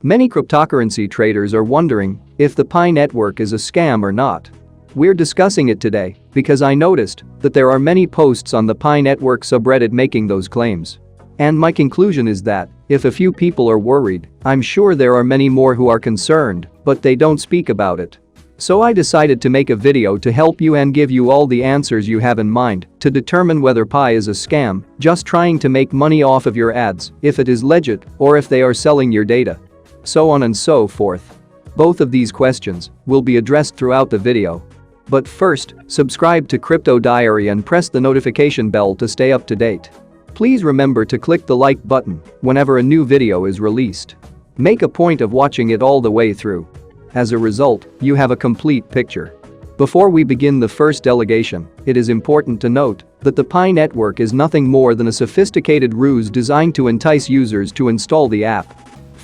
Many cryptocurrency traders are wondering if the Pi network is a scam or not. We're discussing it today because I noticed that there are many posts on the Pi network subreddit making those claims. And my conclusion is that if a few people are worried, I'm sure there are many more who are concerned, but they don't speak about it. So I decided to make a video to help you and give you all the answers you have in mind to determine whether Pi is a scam, just trying to make money off of your ads, if it is legit, or if they are selling your data. So on and so forth. Both of these questions will be addressed throughout the video. But first, subscribe to Crypto Diary and press the notification bell to stay up to date. Please remember to click the like button whenever a new video is released. Make a point of watching it all the way through. As a result, you have a complete picture. Before we begin the first delegation, it is important to note that the Pi network is nothing more than a sophisticated ruse designed to entice users to install the app.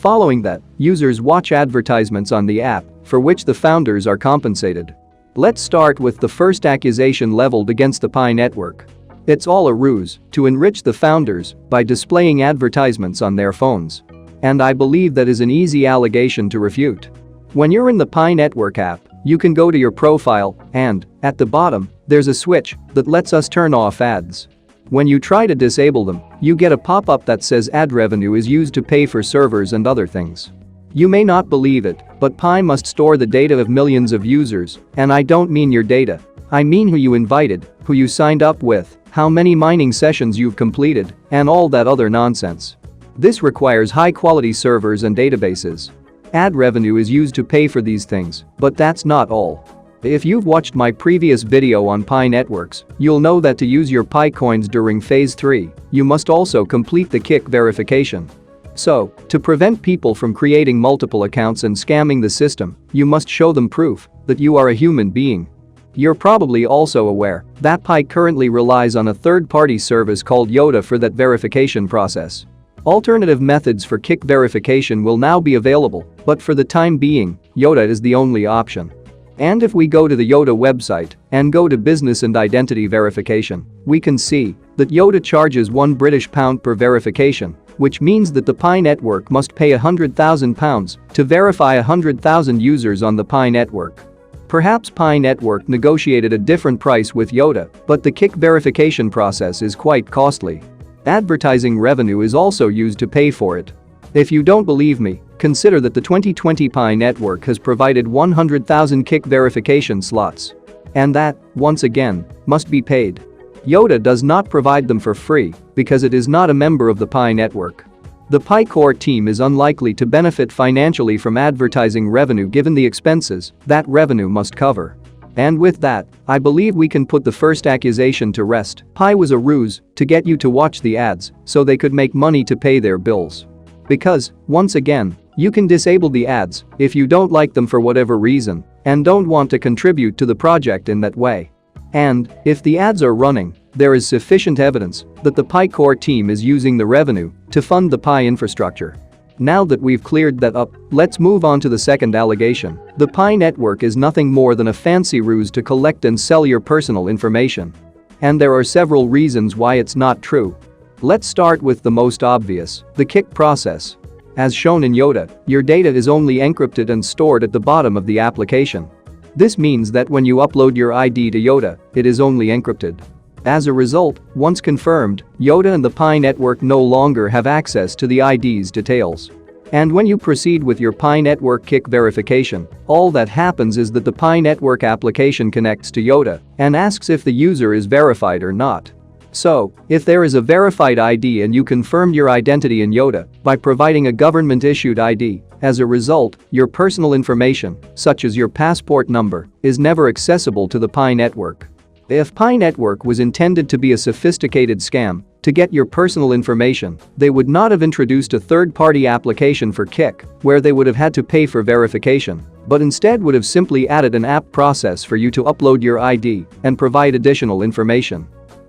Following that, users watch advertisements on the app, for which the founders are compensated. Let's start with the first accusation leveled against the Pi network. It's all a ruse to enrich the founders by displaying advertisements on their phones. And I believe that is an easy allegation to refute. When you're in the Pi network app, you can go to your profile and, at the bottom, there's a switch that lets us turn off ads. When you try to disable them, you get a pop-up that says ad revenue is used to pay for servers and other things. You may not believe it, but Pi must store the data of millions of users, and I don't mean your data. I mean who you invited, who you signed up with, how many mining sessions you've completed, and all that other nonsense. This requires high-quality servers and databases. Ad revenue is used to pay for these things, but that's not all. If you've watched my previous video on Pi networks, you'll know that to use your Pi coins during Phase 3, you must also complete the kick verification. So, to prevent people from creating multiple accounts and scamming the system, you must show them proof that you are a human being. You're probably also aware that Pi currently relies on a third-party service called Yoda for that verification process. Alternative methods for kick verification will now be available, but for the time being, Yoda is the only option. And if we go to the Yoda website and go to business and identity verification, we can see that Yoda charges £1 per verification, which means that the Pi network must pay £100,000 to verify 100,000 users on the Pi network. Perhaps Pi network negotiated a different price with Yoda, but the kick verification process is quite costly. Advertising revenue is also used to pay for it. If you don't believe me, consider that the 2020 Pi network has provided 100,000 kick verification slots. And that, once again, must be paid. Yoda does not provide them for free because it is not a member of the Pi network. The Pi core team is unlikely to benefit financially from advertising revenue given the expenses that revenue must cover. And with that, I believe we can put the first accusation to rest. Pi was a ruse to get you to watch the ads so they could make money to pay their bills. Because, once again, you can disable the ads if you don't like them for whatever reason and don't want to contribute to the project in that way. And, if the ads are running, there is sufficient evidence that the Pi core team is using the revenue to fund the Pi infrastructure. Now that we've cleared that up, let's move on to the second allegation. The Pi network is nothing more than a fancy ruse to collect and sell your personal information. And there are several reasons why it's not true. Let's start with the most obvious, the kick process. As shown in Yoda, your data is only encrypted and stored at the bottom of the application. This means that when you upload your ID to Yoda, it is only encrypted. As a result, once confirmed, Yoda and the Pi network no longer have access to the ID's details. And when you proceed with your Pi network kick verification, all that happens is that the Pi network application connects to Yoda and asks if the user is verified or not. So, if there is a verified ID and you confirmed your identity in Yoda by providing a government-issued ID, as a result, your personal information, such as your passport number, is never accessible to the Pi network. If Pi network was intended to be a sophisticated scam to get your personal information, they would not have introduced a third-party application for kick, where they would have had to pay for verification, but instead would have simply added an app process for you to upload your ID and provide additional information.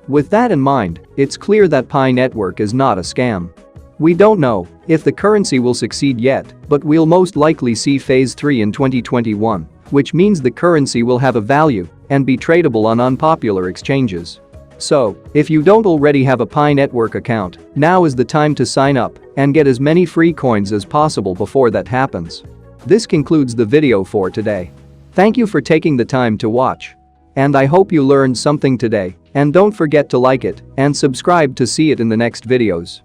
With that in mind, it's clear that Pi network is not a scam. We don't know if the currency will succeed yet, but we'll most likely see Phase 3 in 2021, which means the currency will have a value and be tradable on unpopular exchanges. So, if you don't already have a Pi Network account, now is the time to sign up and get as many free coins as possible before that happens. This concludes the video for today. Thank you for taking the time to watch. And I hope you learned something today, and don't forget to like it and subscribe to see it in the next videos.